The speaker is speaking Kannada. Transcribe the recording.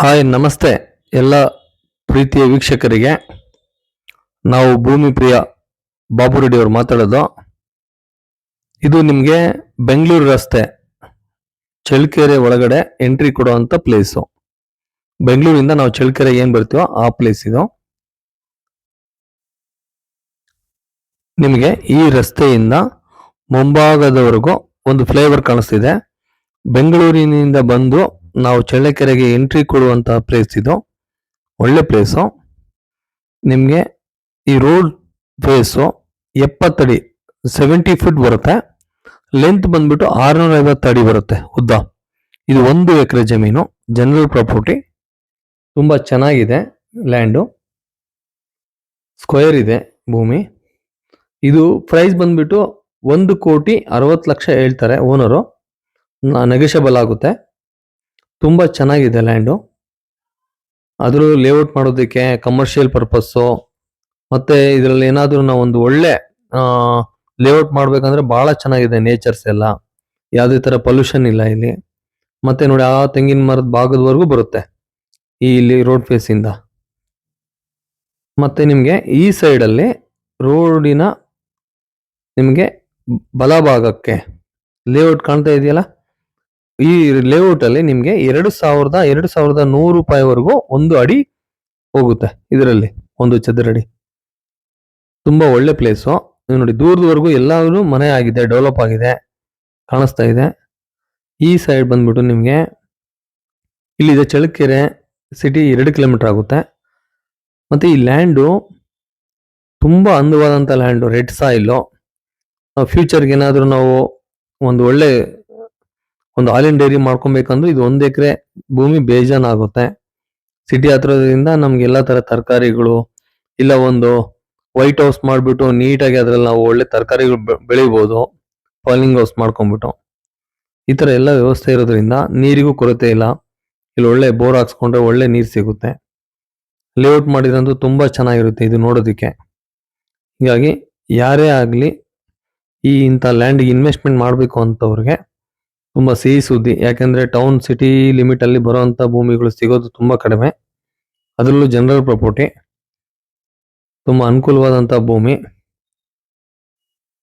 ಹಾಯ್ ನಮಸ್ತೆ ಎಲ್ಲ ಪ್ರೀತಿಯ ವೀಕ್ಷಕರಿಗೆ. ನಾವು ಭೂಮಿ ಪ್ರಿಯ ಬಾಬು ರೆಡ್ಡಿ ಅವರು ಮಾತಾಡೋದು. ಇದು ನಿಮಗೆ ಬೆಂಗಳೂರು ರಸ್ತೆ ಚಳ್ಳಕೆರೆ ಒಳಗಡೆ ಎಂಟ್ರಿ ಕೊಡುವಂತ ಪ್ಲೇಸು. ಬೆಂಗಳೂರಿಂದ ನಾವು ಚಳ್ಳಕೆರೆ ಏನ್ ಬರ್ತೀವೋ ಆ ಪ್ಲೇಸ್ ಇದು. ನಿಮಗೆ ಈ ರಸ್ತೆಯಿಂದ ಮುಂಭಾಗದವರೆಗೂ ಒಂದು ಫ್ಲೇವರ್ ಕಾಣಿಸ್ತಿದೆ. ಬೆಂಗಳೂರಿನಿಂದ ಬಂದು ನಾವು ಚಳ್ಳಕೆರೆಗೆ ಎಂಟ್ರಿ ಕೊಡುವಂತಹ ಪ್ಲೇಸ್ ಇದು. ಒಳ್ಳೆ ಪ್ಲೇಸು. ನಿಮಗೆ ಈ ರೋಡ್ ಫೇಸು 70 ಅಡಿ 70 ಫುಟ್ ಬರುತ್ತೆ. ಲೆಂತ್ ಬಂದ್ಬಿಟ್ಟು 650 ಅಡಿ ಬರುತ್ತೆ ಉದ್ದ. ಇದು 1 ಎಕರೆ ಜಮೀನು, ಜನರಲ್ ಪ್ರಾಪರ್ಟಿ. ತುಂಬಾ ಚೆನ್ನಾಗಿದೆ ಲ್ಯಾಂಡು, ಸ್ಕ್ವೇರ್ ಇದೆ ಭೂಮಿ. ಇದು ಪ್ರೈಸ್ ಬಂದ್ಬಿಟ್ಟು 1,60,00,000 ಹೇಳ್ತಾರೆ ಓನರು. ನೆಗೋಷಿಯಬಲ್ ಆಗುತ್ತೆ. ತುಂಬಾ ಚೆನ್ನಾಗಿದೆ ಲ್ಯಾಂಡು. ಅದ್ರ ಲೇಔಟ್ ಮಾಡೋದಕ್ಕೆ ಕಮರ್ಷಿಯಲ್ ಪರ್ಪಸ್ಸು, ಮತ್ತೆ ಇದರಲ್ಲಿ ಏನಾದರೂ ನಾವು ಒಂದು ಒಳ್ಳೆ ಲೇಔಟ್ ಮಾಡ್ಬೇಕಂದ್ರೆ ಬಹಳ ಚೆನ್ನಾಗಿದೆ. ನೇಚರ್ಸ್ ಎಲ್ಲ, ಯಾವುದೇ ತರ ಪೊಲ್ಯೂಷನ್ ಇಲ್ಲ ಇಲ್ಲಿ. ಮತ್ತೆ ನೋಡಿ ಆ ತೆಂಗಿನ ಮರದ ಭಾಗದವರೆಗೂ ಬರುತ್ತೆ ಇಲ್ಲಿ ರೋಡ್ ಫೇಸ್ ಇಂದ. ಮತ್ತೆ ನಿಮ್ಗೆ ಈ ಸೈಡ್ ಅಲ್ಲಿ ರೋಡಿನ ನಿಮ್ಗೆ ಬಲಭಾಗಕ್ಕೆ ಲೇಔಟ್ ಕಾಣ್ತಾ ಇದೆಯಲ್ಲ, ಈ ಲೇಔಟ್ ಅಲ್ಲಿ ನಿಮ್ಗೆ 2,100 ರೂಪಾಯಿವರೆಗೂ 1 ಅಡಿ ಹೋಗುತ್ತೆ. ಇದರಲ್ಲಿ 1 ಚದರಡಿ. ತುಂಬಾ ಒಳ್ಳೆ ಪ್ಲೇಸು. ನೋಡಿ ದೂರದವರೆಗೂ ಎಲ್ಲಾದ್ರೂ ಮನೆ ಆಗಿದೆ, ಡೆವಲಪ್ ಆಗಿದೆ, ಕಾಣಿಸ್ತಾ ಇದೆ. ಈ ಸೈಡ್ ಬಂದ್ಬಿಟ್ಟು ನಿಮ್ಗೆ ಇಲ್ಲಿದೆ ಚಳ್ಳಕೆರೆ ಸಿಟಿ 2 ಕಿಲೋಮೀಟರ್ ಆಗುತ್ತೆ. ಮತ್ತೆ ಈ ಲ್ಯಾಂಡು ತುಂಬಾ ಅಂದವಾದಂತ ಲ್ಯಾಂಡು, ರೆಡ್ ಸಾಯಿಲು. ಫ್ಯೂಚರ್ಗೆ ಏನಾದ್ರೂ ನಾವು ಒಂದು ಒಳ್ಳೆ ಹಾಲಿನ ಡೈರಿ ಮಾಡ್ಕೊಬೇಕಂದ್ರೆ ಇದು 1 ಎಕರೆ ಭೂಮಿ ಬೇಜಾನ್ ಆಗುತ್ತೆ. ಸಿಟಿ ಹತ್ರದಿಂದ ನಮ್ಗೆ ಎಲ್ಲಾ ತರ ತರಕಾರಿಗಳು, ಇಲ್ಲ ಒಂದು ವೈಟ್ ಹೌಸ್ ಮಾಡ್ಬಿಟ್ಟು ನೀಟಾಗಿ ಅದ್ರಲ್ಲಿ ನಾವು ಒಳ್ಳೆ ತರಕಾರಿಗಳು ಬೆಳಿಬಹುದು. ಫಾಲಿಂಗ್ ಹೌಸ್ ಮಾಡ್ಕೊಂಡ್ಬಿಟ್ಟು ಈ ತರ ಎಲ್ಲ ವ್ಯವಸ್ಥೆ ಇರೋದ್ರಿಂದ ನೀರಿಗೂ ಕೊರತೆ ಇಲ್ಲ. ಇಲ್ಲಿ ಒಳ್ಳೆ ಬೋರ್ ಹಾಕ್ಸ್ಕೊಂಡ್ರೆ ಒಳ್ಳೆ ನೀರು ಸಿಗುತ್ತೆ. ಲೇಔಟ್ ಮಾಡಿದ್ರಂತೂ ತುಂಬಾ ಚೆನ್ನಾಗಿರುತ್ತೆ ಇದು ನೋಡೋದಕ್ಕೆ. ಹೀಗಾಗಿ ಯಾರೇ ಆಗ್ಲಿ ಈ ಇಂಥ ಲ್ಯಾಂಡ್ ಇನ್ವೆಸ್ಟ್ಮೆಂಟ್ ಮಾಡಬೇಕು ಅಂತವ್ರಿಗೆ ತುಂಬಾ ಸಿಹಿ ಸುದ್ದಿ. ಯಾಕಂದ್ರೆ ಟೌನ್ ಸಿಟಿ ಲಿಮಿಟ್ ಅಲ್ಲಿ ಬರುವಂತ ಭೂಮಿಗಳು ಸಿಗೋದು ತುಂಬಾ ಕಡಿಮೆ. ಅದರಲ್ಲೂ ಜನರಲ್ ಪ್ರಾಪರ್ಟಿ, ತುಂಬಾ ಅನುಕೂಲವಾದಂತ ಭೂಮಿ.